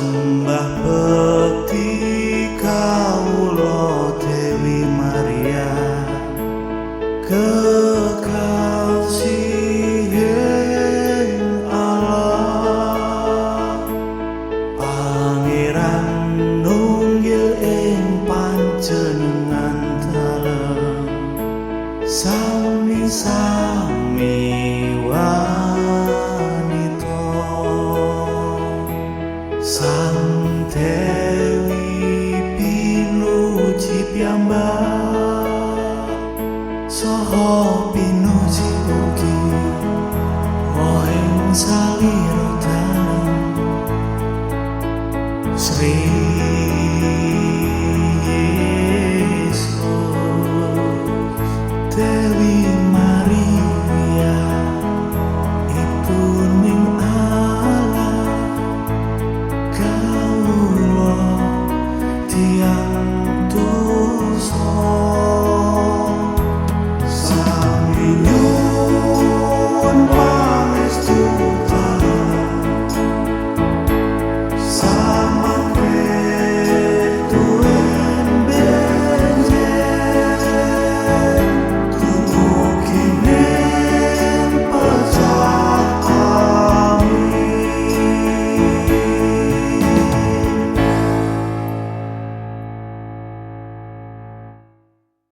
Sembah bekti kawula Dewi Maria, kekasihing Allah, Pangeran nunggil ing panjenengan dalem, sami-sami Sang Dewi pinuji piyambak, saha pinuji ugi